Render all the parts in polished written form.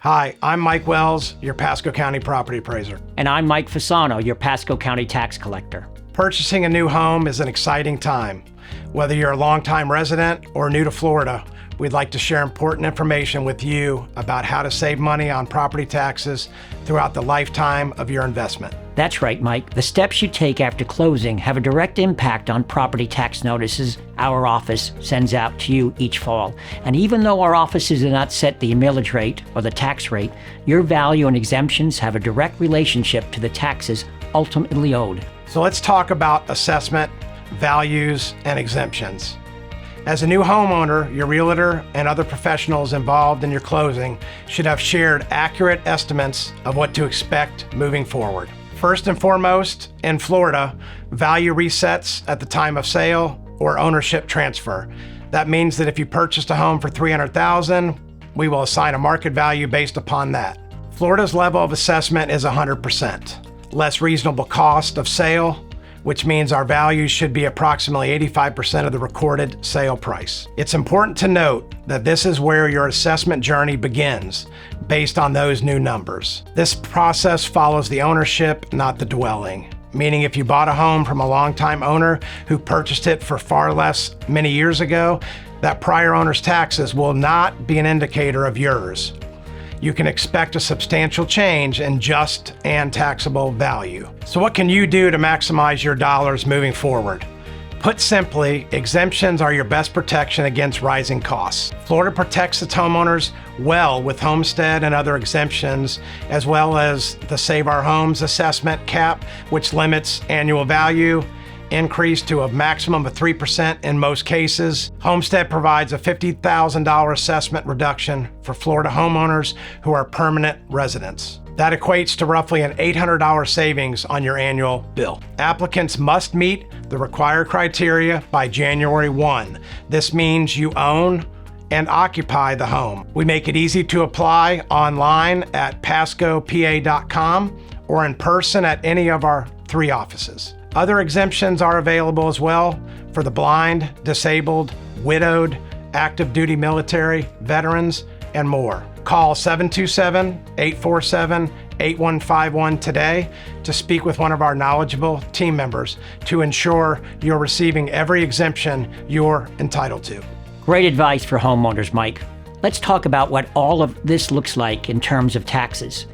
Hi, I'm Mike Wells, your Pasco County property appraiser. And I'm Mike Fasano, your Pasco County tax collector. Purchasing a new home is an exciting time. Whether you're a longtime resident or new to Florida, we'd like to share important information with you about how to save money on property taxes throughout the lifetime of your investment. That's right, Mike. The steps you take after closing have a direct impact on property tax notices our office sends out to you each fall. And even though our offices do not set the millage rate or the tax rate, your value and exemptions have a direct relationship to the taxes ultimately owed. So let's talk about assessment, values, and exemptions. As a new homeowner, your realtor and other professionals involved in your closing should have shared accurate estimates of what to expect moving forward. First and foremost, in Florida, value resets at the time of sale or ownership transfer. That means that if you purchased a home for $300,000, we will assign a market value based upon that. Florida's level of assessment is 100%. Less reasonable cost of sale, which means our values should be approximately 85% of the recorded sale price. It's important to note that this is where your assessment journey begins, based on those new numbers. This process follows the ownership, not the dwelling. Meaning if you bought a home from a longtime owner who purchased it for far less many years ago, that prior owner's taxes will not be an indicator of yours. You can expect a substantial change in just and taxable value. So what can you do to maximize your dollars moving forward? Put simply, exemptions are your best protection against rising costs. Florida protects its homeowners well with homestead and other exemptions, as well as the Save Our Homes assessment cap, which limits annual value increase to a maximum of 3% in most cases. Homestead provides a $50,000 assessment reduction for Florida homeowners who are permanent residents. That equates to roughly an $800 savings on your annual bill. Applicants must meet the required criteria by January 1. This means you own and occupy the home. We make it easy to apply online at pascopa.com or in person at any of our 3 offices. Other exemptions are available as well for the blind, disabled, widowed, active duty military, veterans, and more. Call 727-847-8151 today to speak with one of our knowledgeable team members to ensure you're receiving every exemption you're entitled to. Great advice for homeowners, Mike. Let's talk about what all of this looks like in terms of taxes.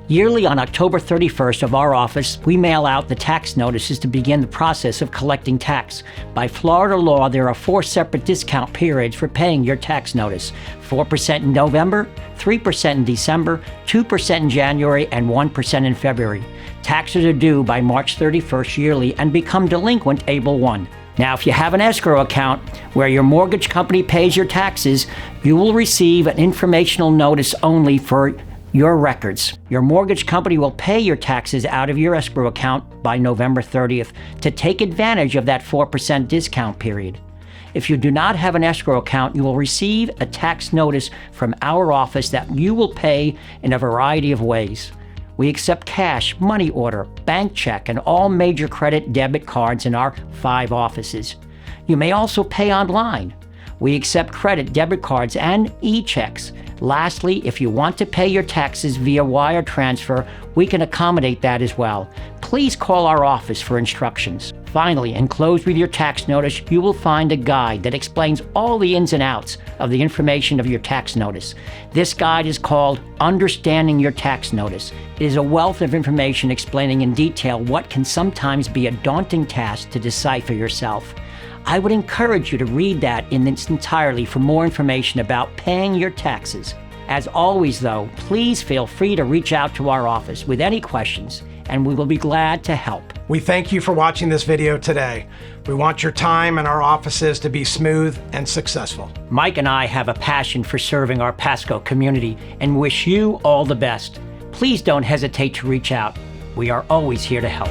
Yearly on October 31st of our office, we mail out the tax notices to begin the process of collecting tax. By Florida law, there are 4 separate discount periods for paying your tax notice. 4% in November, 3% in December, 2% in January, and 1% in February. Taxes are due by March 31st yearly and become delinquent April 1. Now, if you have an escrow account where your mortgage company pays your taxes, you will receive an informational notice only for your records. Your mortgage company will pay your taxes out of your escrow account by November 30th to take advantage of that 4% discount period. If you do not have an escrow account, you will receive a tax notice from our office that you will pay in a variety of ways. We accept cash, money order, bank check, and all major credit debit cards in our 5 offices. You may also pay online. We accept credit, debit cards, and e-checks. Lastly, if you want to pay your taxes via wire transfer, we can accommodate that as well. Please call our office for instructions. Finally, enclosed with your tax notice, you will find a guide that explains all the ins and outs of the information of your tax notice. This guide is called Understanding Your Tax Notice. It is a wealth of information explaining in detail what can sometimes be a daunting task to decipher yourself. I would encourage you to read that in its entirety for more information about paying your taxes. As always, though, please feel free to reach out to our office with any questions, and we will be glad to help. We thank you for watching this video today. We want your time in our offices to be smooth and successful. Mike and I have a passion for serving our Pasco community and wish you all the best. Please don't hesitate to reach out. We are always here to help.